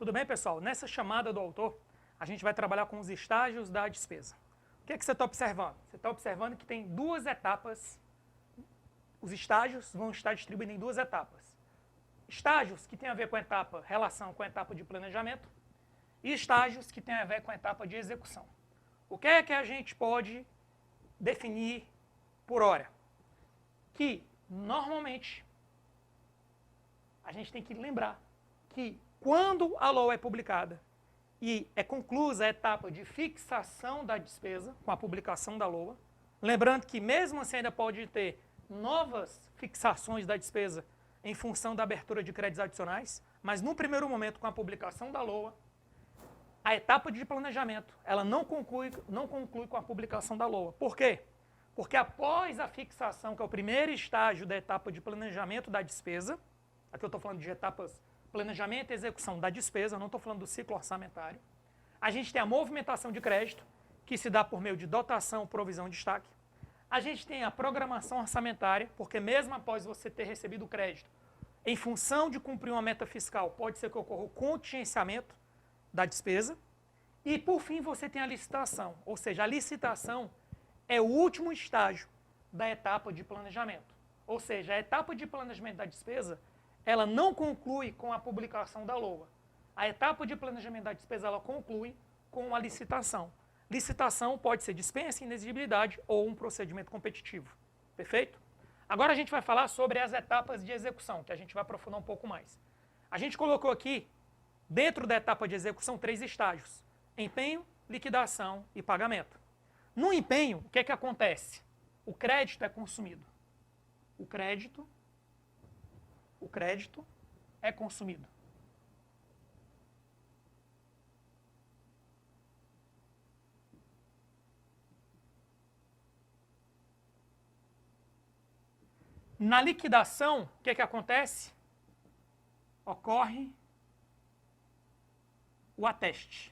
Tudo bem, pessoal? Nessa chamada do autor, a gente vai trabalhar com os estágios da despesa. O que é que você está observando? Você está observando que tem duas etapas. Os estágios vão estar distribuídos em duas etapas. Estágios que têm a ver com a etapa, relação com a etapa de planejamento, e estágios que têm a ver com a etapa de execução. O que é que a gente pode definir por hora? Que, normalmente, a gente tem que lembrar que quando a LOA é publicada e é conclusa a etapa de fixação da despesa, com a publicação da LOA, lembrando que mesmo assim ainda pode ter novas fixações da despesa em função da abertura de créditos adicionais, mas no primeiro momento, com a publicação da LOA, a etapa de planejamento ela não conclui com a publicação da LOA. Por quê? Porque após a fixação, que é o primeiro estágio da etapa de planejamento da despesa, aqui eu estou falando de etapas planejamento e execução da despesa, eu não estou falando do ciclo orçamentário, a gente tem a movimentação de crédito, que se dá por meio de dotação, provisão e destaque. A gente tem a programação orçamentária, porque mesmo após você ter recebido o crédito, em função de cumprir uma meta fiscal, pode ser que ocorra o contingenciamento da despesa. E, por fim, você tem a licitação, ou seja, a licitação é o último estágio da etapa de planejamento. Ou seja, a etapa de planejamento da despesa, ela não conclui com a publicação da LOA. A etapa de planejamento da despesa, ela conclui com a licitação. Licitação pode ser dispensa, inexigibilidade ou um procedimento competitivo. Perfeito? Agora a gente vai falar sobre as etapas de execução, que a gente vai aprofundar um pouco mais. A gente colocou aqui, dentro da etapa de execução, 3 estágios: empenho, liquidação e pagamento. No empenho, o que é que acontece? O crédito é consumido. O crédito é consumido. Na liquidação, o que é que acontece? Ocorre o ateste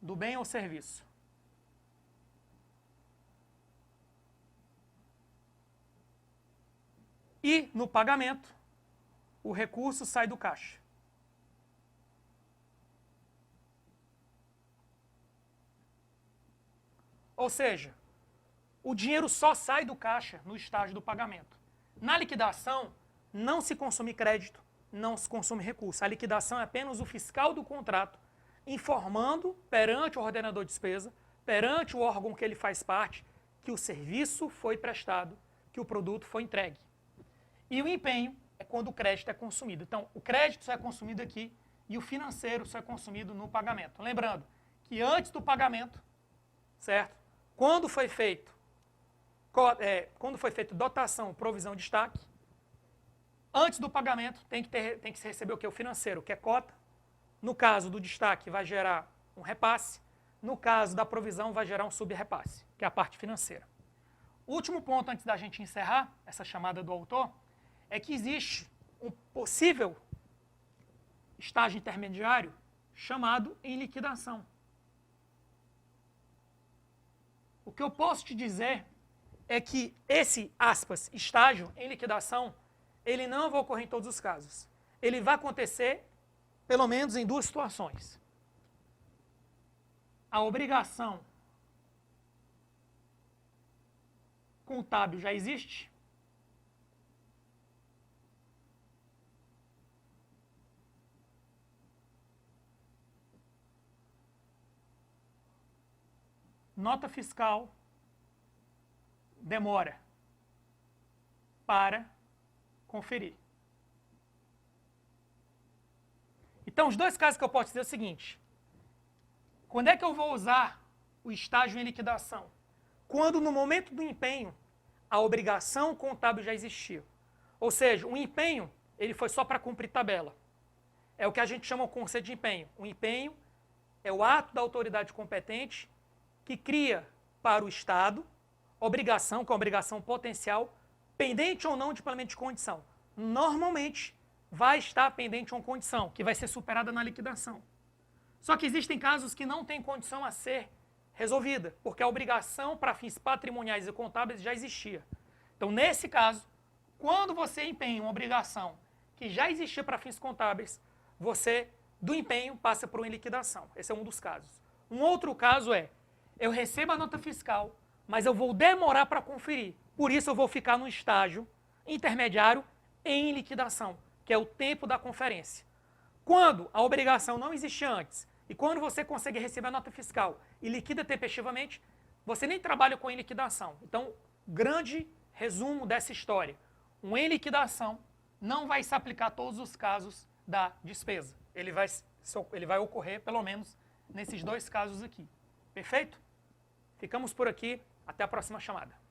do bem ou serviço. E, no pagamento, o recurso sai do caixa. Ou seja, o dinheiro só sai do caixa no estágio do pagamento. Na liquidação, não se consome crédito, não se consome recurso. A liquidação é apenas o fiscal do contrato informando perante o ordenador de despesa, perante o órgão que ele faz parte, que o serviço foi prestado, que o produto foi entregue. E o empenho é quando o crédito é consumido. Então, o crédito só é consumido aqui e o financeiro só é consumido no pagamento. Lembrando que antes do pagamento, certo? Quando foi feito dotação, provisão, destaque, antes do pagamento tem que se receber o quê? O financeiro, que é cota. No caso do destaque, vai gerar um repasse. No caso da provisão, vai gerar um subrepasse, que é a parte financeira. O último ponto, antes da gente encerrar essa chamada do autor, é que existe um possível estágio intermediário chamado em liquidação. O que eu posso te dizer é que esse, aspas, estágio em liquidação, ele não vai ocorrer em todos os casos. Ele vai acontecer, pelo menos, em 2 situações. A obrigação contábil já existe. Nota fiscal demora para conferir. Então, os 2 casos que eu posso dizer é o seguinte: quando é que eu vou usar o estágio em liquidação? Quando, no momento do empenho, a obrigação contábil já existia. Ou seja, o empenho ele foi só para cumprir tabela. É o que a gente chama de conceito de empenho. O empenho é o ato da autoridade competente que cria para o Estado obrigação, que é uma obrigação potencial, pendente ou não de pagamento de condição. Normalmente, vai estar pendente uma condição, que vai ser superada na liquidação. Só que existem casos que não têm condição a ser resolvida, porque a obrigação para fins patrimoniais e contábeis já existia. Então, nesse caso, quando você empenha uma obrigação que já existia para fins contábeis, você, do empenho, passa por uma liquidação. Esse é um dos casos. Um outro caso é, eu recebo a nota fiscal, mas eu vou demorar para conferir. Por isso eu vou ficar no estágio intermediário em liquidação, que é o tempo da conferência. Quando a obrigação não existia antes, e quando você consegue receber a nota fiscal e liquida tempestivamente, você nem trabalha com em liquidação. Então, grande resumo dessa história. Um em liquidação não vai se aplicar a todos os casos da despesa. Ele vai ocorrer, pelo menos, nesses dois casos aqui. Perfeito? Ficamos por aqui. Até a próxima chamada.